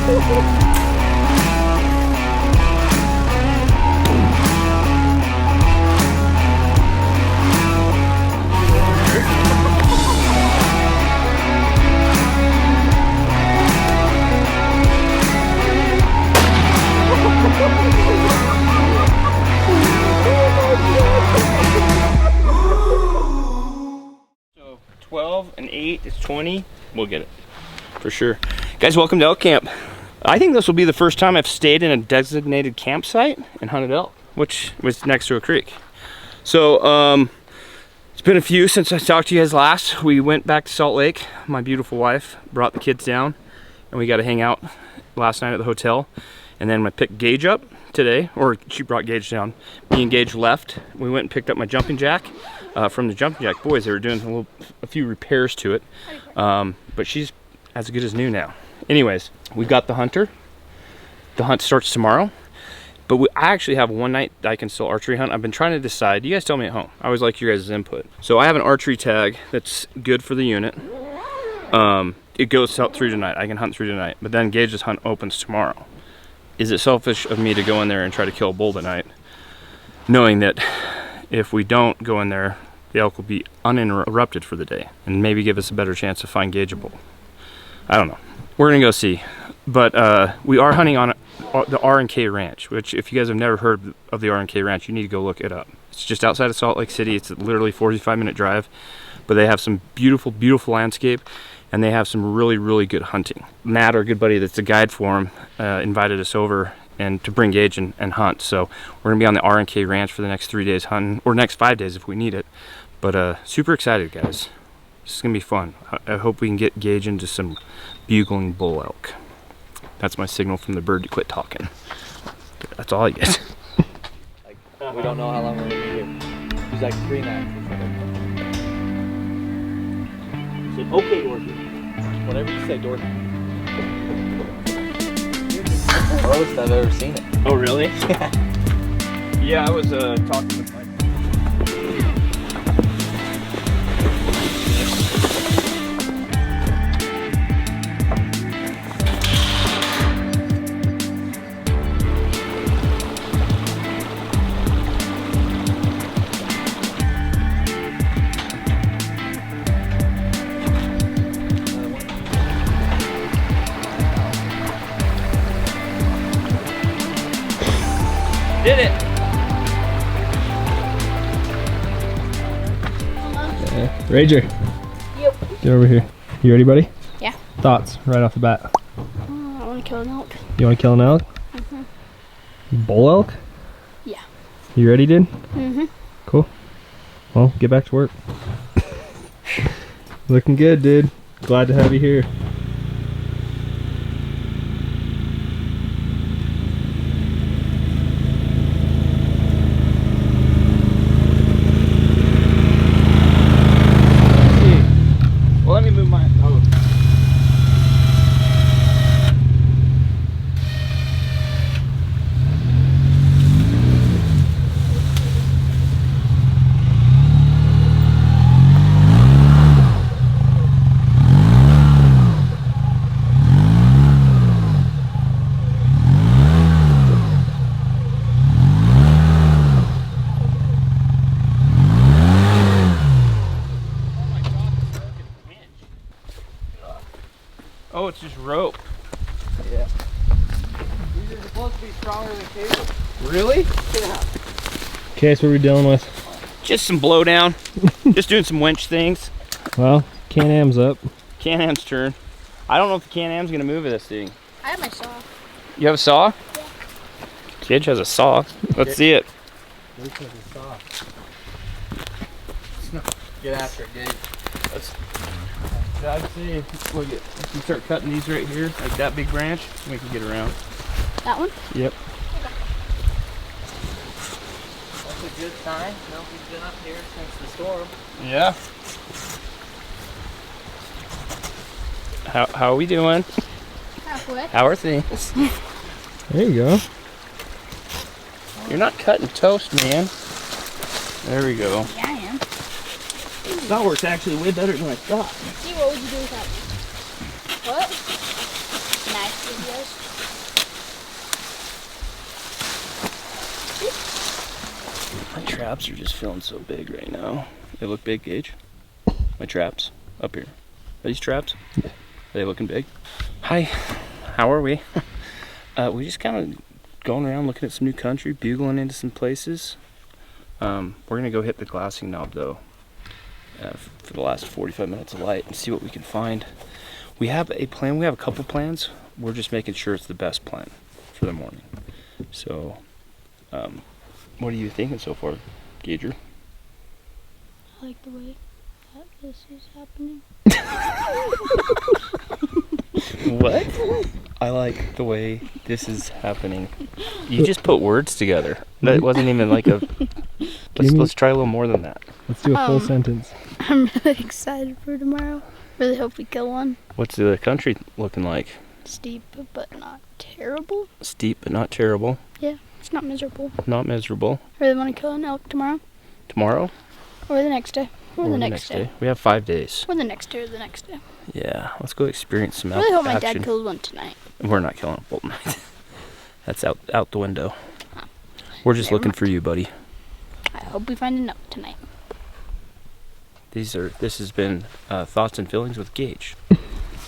So 12 and 8 is 20. We'll get it for sure. Guys, welcome to elk camp. I think this will be the first time I've stayed in a designated campsite and hunted elk, which was next to a creek. So it's been a few since I talked to you guys last. We went back to Salt Lake. My beautiful wife brought the kids down and we got to hang out last night at the hotel. And then I picked Gage up today, or she brought Gage down. Me and Gage left. We went and picked up my jumping jack from the jumping jack boys. They were doing a few repairs to it, but she's as good as new now. Anyways, we got the hunter. The hunt starts tomorrow, but I actually have one night that I can still archery hunt. I've been trying to decide. You guys tell me at home. I always like your guys' input. So I have an archery tag that's good for the unit. It goes out through tonight. I can hunt through tonight, but then Gage's hunt opens tomorrow. Is it selfish of me to go in there and try to kill a bull tonight, knowing that if we don't go in there, the elk will be uninterrupted for the day and maybe give us a better chance to find Gage a bull? I don't know. We're gonna go see. But we are hunting on the R&K Ranch, which if you guys have never heard of the R&K Ranch, you need to go look it up. It's just outside of Salt Lake City. It's literally a 45-minute drive, but they have some beautiful, beautiful landscape, and they have some really, really good hunting. Matt, our good buddy that's a guide for him, invited us over and to bring Gage and hunt. So we're gonna be on the R&K Ranch for the next 3 days hunting, or next 5 days if we need it. But super excited, guys. This is gonna be fun. I hope we can get Gage into some bugling bull elk. That's my signal from the bird to quit talking. That's all I get. Like, we don't know how long we're gonna be here. He's like 3 nights. He said, okay, Dorothy. Whatever you say, Dorothy. That's the most I've ever seen it. Oh, really? Yeah, I was talking with my... Did it! Rager. Yep. Get over here. You ready, buddy? Yeah. Thoughts right off the bat? I want to kill an elk. You want to kill an elk? Bull elk? Yeah. You ready, dude? Mm-hmm. Cool. Well, get back to work. Looking good, dude. Glad to have you here. Well, let me move mine. Oh, it's just rope. Yeah. These are supposed to be stronger than cable. Really? Yeah. Okay, so what are we dealing with? Just some blowdown. Just doing some winch things. Well, Can-Am's up. Can-Am's turn. I don't know if the Can-Am's gonna move this thing. I have my saw. You have a saw? Yeah. Gage has a saw. Let's see it. Get after it, Gabe. I'd say, look at, if you start cutting these right here, like that big branch, we can get around. That one? Yep. That's a good sign. Nobody's been up here since the storm. Yeah. How are we doing? Halfway. How are things? There you go. You're not cutting toast, man. There we go. Yeah, I am. That works actually way better than I thought. See, what would you do without me? What? Nice videos. traps are just feeling so big right now. They look big, Gage. My traps up here. Are these traps? Yeah. Are they looking big? Hi, how are we? We just kind of going around looking at some new country, bugling into some places. We're gonna go hit the glassing knob though for the last 45 minutes of light and see what we can find. We have a plan. We have a couple plans. We're just making sure it's the best plan for the morning. So, what are you thinking so far, Gager? I like the way that this is happening. What? I like the way this is happening. You just put words together. That wasn't even like a. Let's try a little more than that. Let's do a full sentence. I'm really excited for tomorrow. Really hope we kill one. What's the country looking like? Steep, but not terrible. Steep, but not terrible. Yeah, it's not miserable. Not miserable. Really want to kill an elk tomorrow? Tomorrow? Or the next day? Or the next day? We have 5 days. Or the next day or the next day. Yeah, let's go experience some I really hope my action. dad kills one tonight. We're not killing a bull tonight. That's out the window. Huh. We're just Never looking mind. for you, buddy. I hope we find an elk tonight. This has been Thoughts and Feelings with Gage.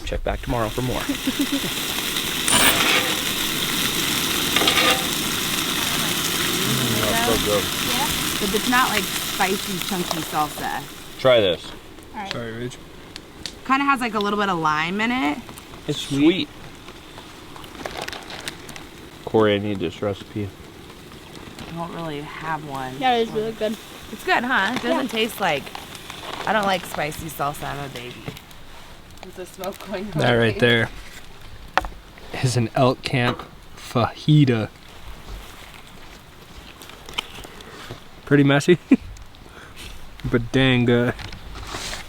Check back tomorrow for more. Yeah? But it's not like spicy, chunky salsa. Try this. Alright. Sorry, Ridge. Kind of has like a little bit of lime in it. It's sweet. Corey, I need this recipe. I don't really have one. Yeah, it is really good. It's good, huh? It doesn't taste like. I don't like spicy salsa. I'm a baby. There's the smoke going on. That right there is an elk camp fajita. Pretty messy, but dang good.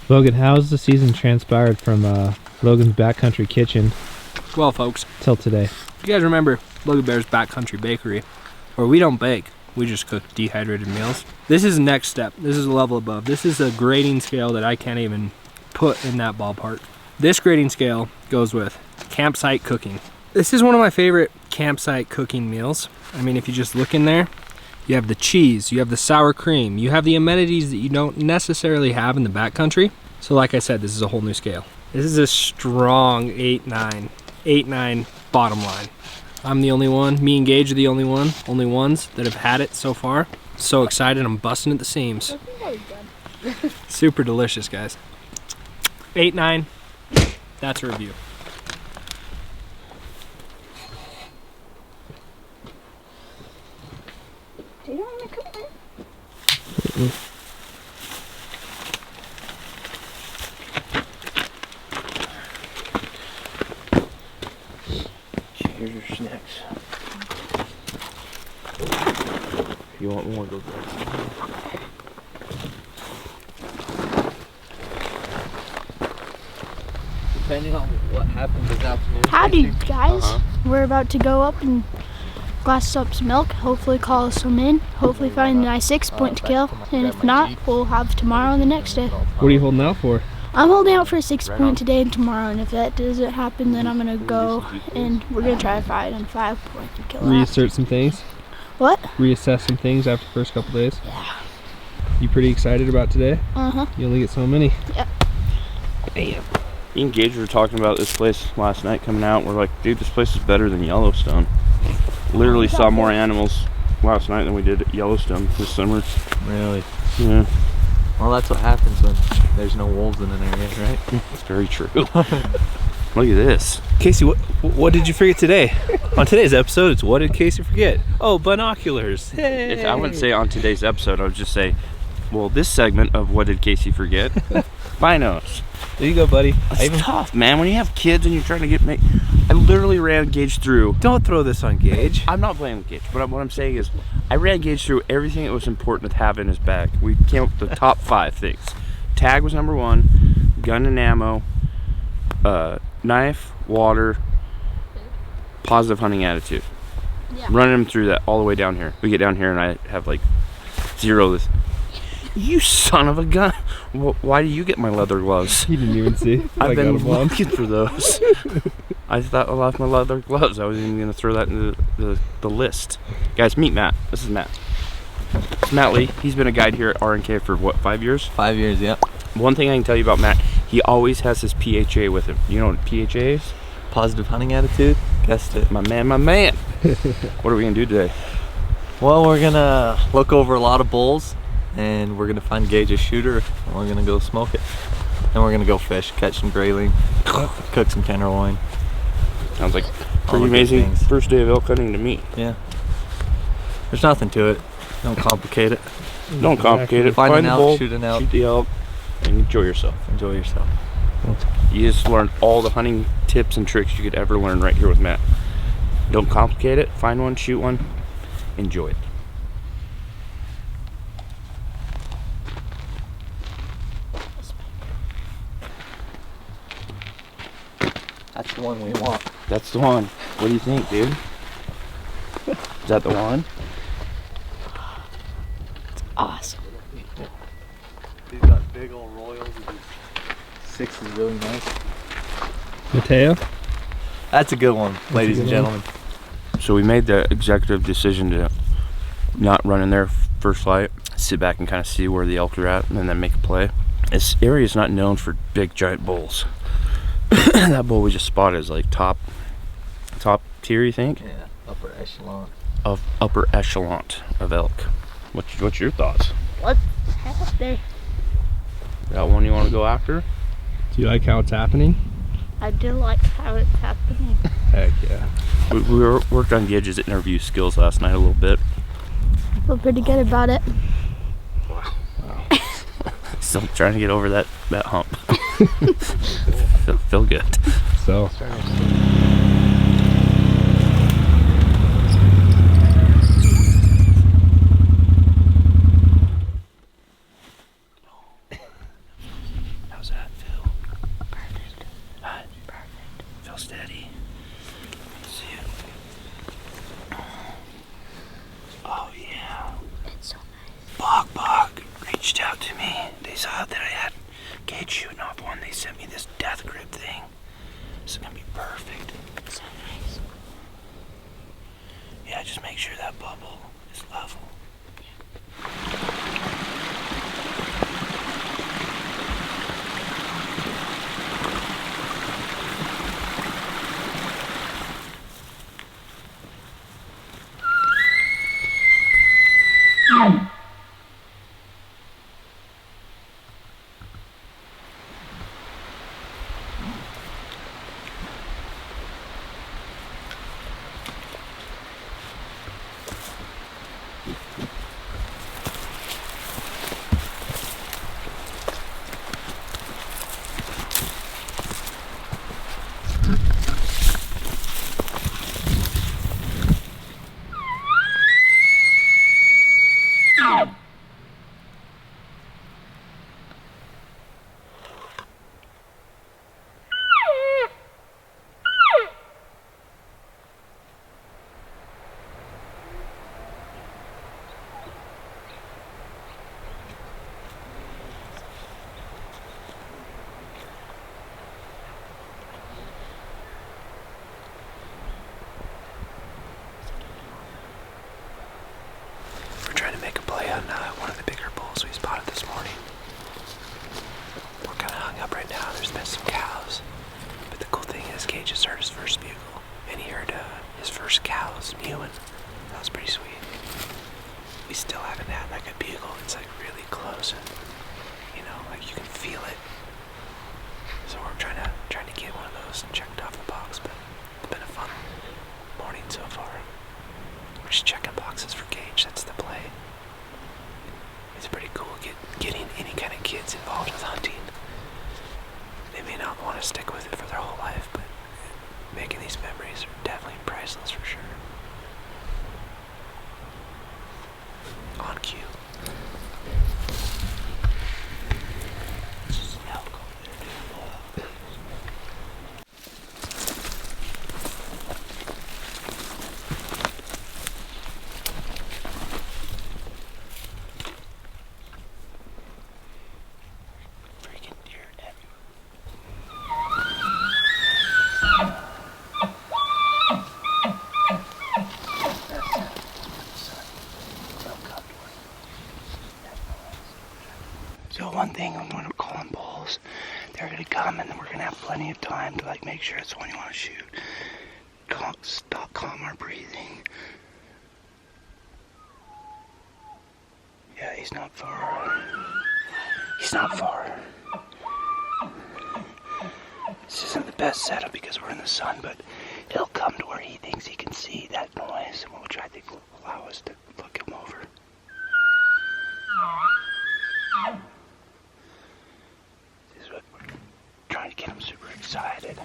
Logan, how's the season transpired from Logan's Backcountry Kitchen? Well, folks, till today. If you guys remember Logan Bear's Backcountry Bakery, where we don't bake, we just cook dehydrated meals. This is the next step. This is a level above. This is a grading scale that I can't even put in that ballpark. This grading scale goes with campsite cooking. This is one of my favorite campsite cooking meals. I mean, if you just look in there, you have the cheese, you have the sour cream, you have the amenities that you don't necessarily have in the backcountry. So like I said, this is a whole new scale. This is a strong 8-9. 8-9 bottom line. I'm the only one, me and Gage are the only ones that have had it so far. So excited, I'm busting at the seams. Super delicious, guys. 8-9, that's a review. Do you want to come in? Here's your snacks. If you want more, go get it. Depending on what happens this afternoon. Howdy, guys. We're about to go up and glass up some milk. Hopefully call some in. Hopefully find a nice 6-point to kill. And if not, we'll have tomorrow and the next day. What are you holding out for? I'm holding out for a 6-point today and tomorrow. And if that doesn't happen, then I'm going to go and we're going to try to find a 5-point to kill that. Reassert some things? What? Reassess some things after the first couple days? Yeah. You pretty excited about today? Uh-huh. You only get so many. Yep. Damn. Me and Gage were talking about this place last night coming out. We're like, dude, this place is better than Yellowstone. Literally saw more animals last night than we did at Yellowstone this summer. Really? Yeah, Well, that's what happens when there's no wolves in an area, right? it's very true. Look at this. Casey, what did you forget today? On today's episode, it's what did Casey forget? Oh, binoculars. Hey. If I wouldn't say on today's episode, I would just say, well, this segment of what did Casey forget? Binos. There you go, buddy. It's tough, man. When you have kids and you're trying to get I literally ran Gage through. Don't throw this on Gage. I'm not blaming Gage, but what I'm saying is I ran Gage through everything that was important to have in his bag. We came up with the top 5 things. Tag was number 1, gun and ammo, knife, water, positive hunting attitude. Yeah. Running him through that all the way down here. We get down here and I have like 0 this. You son of a gun. Why do you get my leather gloves? You didn't even see. I've been got 'em on. looking for those. I thought I lost my leather gloves. I was even going to throw that into the list. Guys, meet Matt. This is Matt. It's Matt Lee. He's been a guide here at RNK for what, 5 years? 5 years, yep. One thing I can tell you about Matt, he always has his PHA with him. You know what PHA is? Positive hunting attitude. Guessed it. My man, my man. What are we gonna do today? Well, we're gonna look over a lot of bulls, and we're gonna find Gage a shooter, and we're gonna go smoke it. Then we're gonna go fish, catch some grayling, cook some tenderloin. Sounds like All pretty the good amazing things. first day of elk hunting to me. Yeah. There's nothing to it. Don't complicate it. Don't complicate it. Find an the elk, bull, shoot an elk. shoot the elk, and enjoy yourself. Enjoy yourself. You just learned all the hunting tips and tricks you could ever learn right here with Matt. Don't complicate it. Find one, shoot one, enjoy it. That's the one we want. That's the one. What do you think, dude? Is that the one? Awesome. These got big old royals. 6 is really nice. Mateo? That's a good one, ladies and gentlemen. So we made the executive decision to not run in there first light, sit back and kind of see where the elk are at, and then make a play. This area is not known for big giant bulls. That bull we just spotted is like top tier, you think? Yeah, upper echelon. Of upper echelon of elk. What's your thoughts? What happened? That one you want to go after? Do you like how it's happening? I do like how it's happening. Heck yeah. We worked on Gage's interview skills last night a little bit. I feel pretty good about it. Still trying to get over that hump. feel good. So. How's that feel? Perfect. Perfect. Feel steady. Let's see it. Oh yeah. It's so nice. Bog reached out to me. They saw that I had Gage shooting off one. They sent me this death grip thing. This is gonna be perfect. It's so nice. Yeah, just make sure that bubble is level. Make a play on one of the bigger bulls we spotted this morning. We're kind of hung up right now. There's been some cows, but the cool thing is Gage just heard his first bugle, and he heard his first cows mewing. That was pretty sweet. We still haven't had like a bugle. It's like really close, and like you can feel it. So we're trying to get one of those and checked off the box, but it's been a fun morning so far. We're just checking boxes for Gage. That's the play. It's pretty cool getting any kind of kids involved with hunting. They may not want to stick with it for their whole life, but making these memories are definitely priceless for sure. thing when we're calling bulls. They're gonna come and then we're gonna have plenty of time to like make sure it's the one you want to shoot. Calm our breathing. Yeah, he's not far. He's not far. This isn't the best setup because we're in the sun, but he'll come to where he thinks he can see that noise, and we'll try to allow us to look him over. This is what we're trying to get him super excited.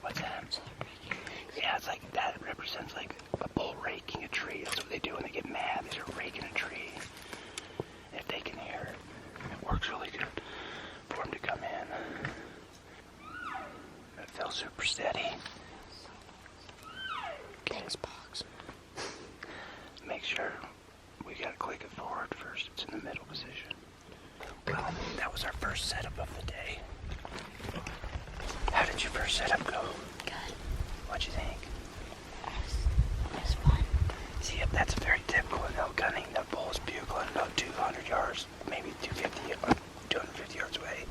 What's that? Yeah, it's like that represents like a bull raking a tree. That's what they do when they get mad. They're raking a tree. If they can hear it, it works really good for them to come in. It feels super steady. Thanks, Box. Make sure we gotta click it forward first. It's in the middle position. Well, that was our first setup of the day. How did your first setup go? Good. What'd you think? It was fun. See, that's very typical in elk hunting. The bull's bugling about 200 yards, maybe 250 yards away.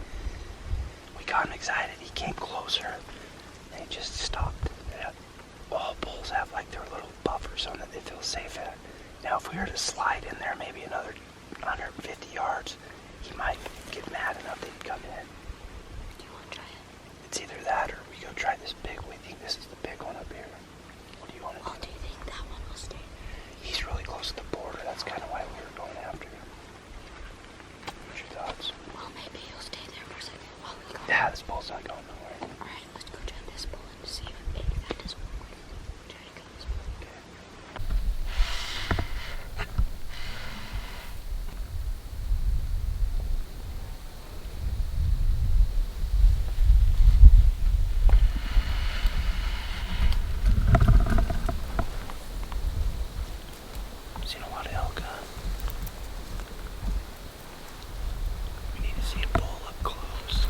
We got him excited. He came closer, and he just stopped. All bulls have like their little buffer zone that they feel safe at. Now, if we were to slide in there maybe another 150 yards, he might get mad enough that he'd come in. Do you want to try it? It's either that or we go try this big. We think this is the big one up here. What do you want to do? Do you think that one will stay? He's really close to the border. That's kind of why we were going after him. What's your thoughts? Well, maybe he'll stay there for a second while we go. Yeah, this bull's not going nowhere. Alright, let's go try this bull and see if that doesn't work. Try to kill this bull. Okay. Seen a lot of elk. We need to see a bull up close.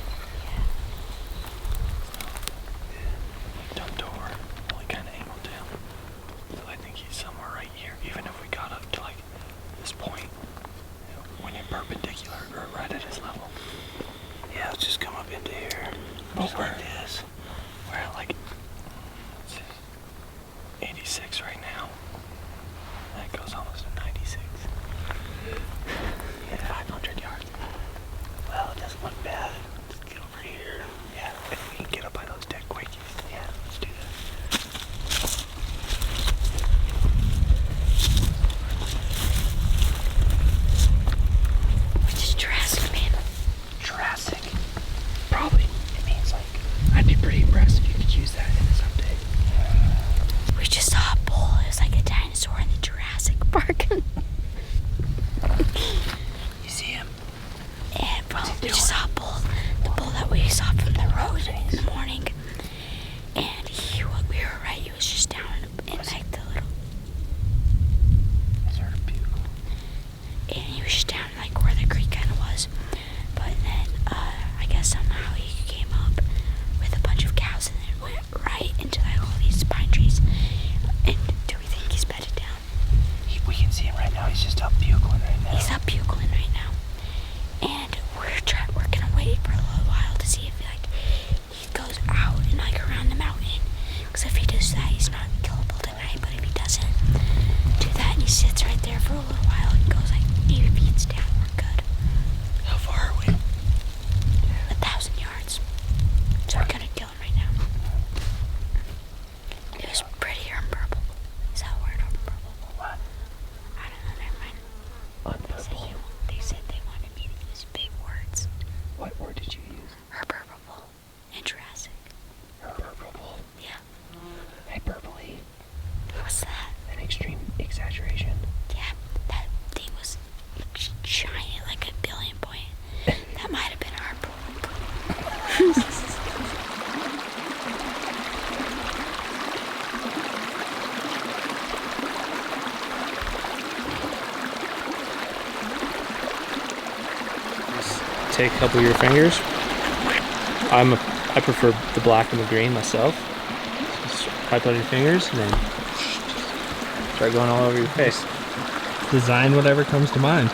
Yeah. Dumped over, only kind of angled down. So I think he's somewhere right here. Even if we got up to like this point, when you're perpendicular or right at his level. Yeah, let's just come up into here. Just like this. We're at like 86 right now. That goes almost to 96. Yeah, 500 yards. Well, it doesn't look bad. Let's get over here. Yeah, if we can get up by those dead quakies. Yeah, let's do that. Which is Jurassic, man. Jurassic? Probably. It means like, I'd be pretty impressed if you could use that in this update. We just saw a bull. It was like a dinosaur in the Jurassic Park. You see him? Yeah, bro. We just saw a bull. The bull that we saw from the road in the morning. And we were right. He was just down in like the little. I heard a bugle. And he was just down like where the creek kind of was. But then I guess somehow he came up with a bunch of cows and then went right into like all these pine trees. And do we think he's bedded down? We can see him right now. He's just up bugling right now. He's up bugling right now. And we're gonna wait for a little while to see if like he goes out and like around the mountain. Because if he does that, he's not killable tonight. But if he doesn't do that and he sits right there for a little while and goes like 8 feet down, we're good. How far are we? 1,000 yards. So we're gonna kill him right now. It was pretty unpurple. Is that a word, unpurple? What? I don't know, never mind. Unpurple? They said they wanted me to use big words. What word did you use? Hyperbole and Jurassic. Hyperbole? Yeah. Hyperbole? What's that? An extreme exaggeration. Yeah, that thing was giant, like a billion point. That might have been hyperbole. Take a couple of your fingers. I prefer the black and the green myself. Just pipe out your fingers and then start going all over your face. design whatever comes to mind.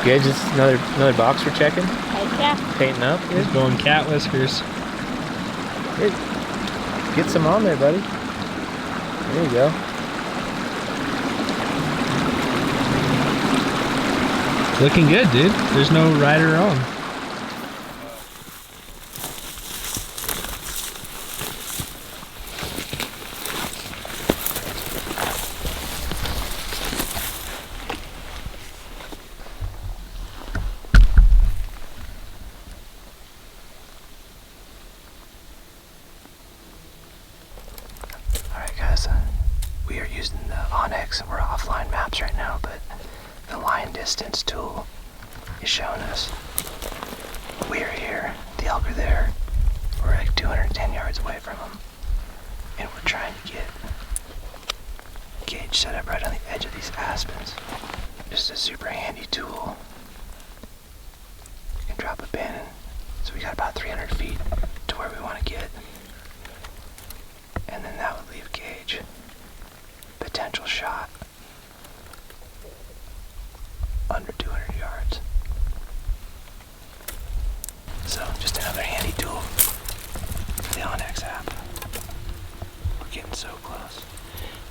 Gage, just another box we're checking. Heck yeah. Painting up. Just going cat whiskers. Good. Get some on there, buddy. There you go. Looking good, dude. There's no right or wrong. Alright guys, we are using the OnX and we're offline maps right now, but the line distance tool is showing us we are here, the elk are there, we're like 210 yards away from them, and we're trying to get Gage set up right on the edge of these aspens. Just a super handy tool. You can drop a pin in, so we got about 300 feet to where we want to get. And then that would leave Gage potential shot under 200 yards. So just another handy tool for the OnX app. We're getting so close.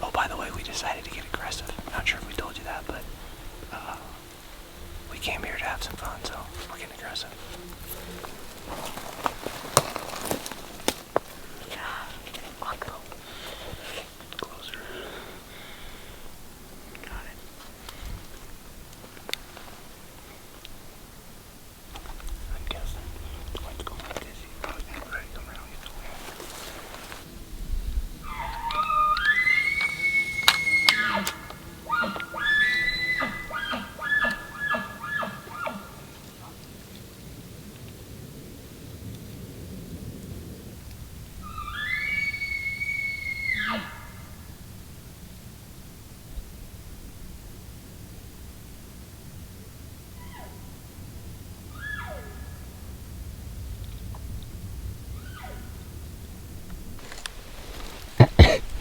Oh, by the way, we decided to get aggressive. Not sure if we told you that, but we came here to have some fun, so we're getting aggressive. Closer. Got it. I'm guessing it's going to go like this. You're probably going to be ready to come around and get the wind.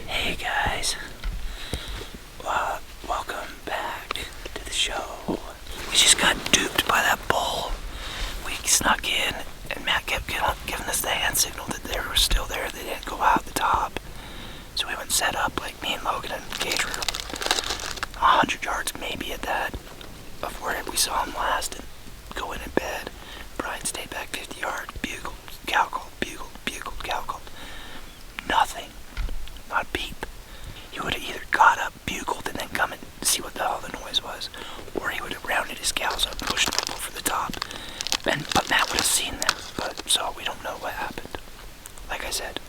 Hey guys, welcome back to the show. We just got duped by that bull. We snuck in and Matt kept giving us the hand signal that they were still there. They didn't go out the top. So we went set up, like me and Logan and Gage were 100 yards maybe at that of where we saw him last and go in bed. Brian stayed back 50 yards, bugled, cow called, bugled, cow called. Nothing. Not a peep. He would have either got up, bugled, and then come and see what the hell the noise was, or he would have rounded his cows up, pushed them over the top, but Matt would have seen them, but so we don't know what happened. Like I said,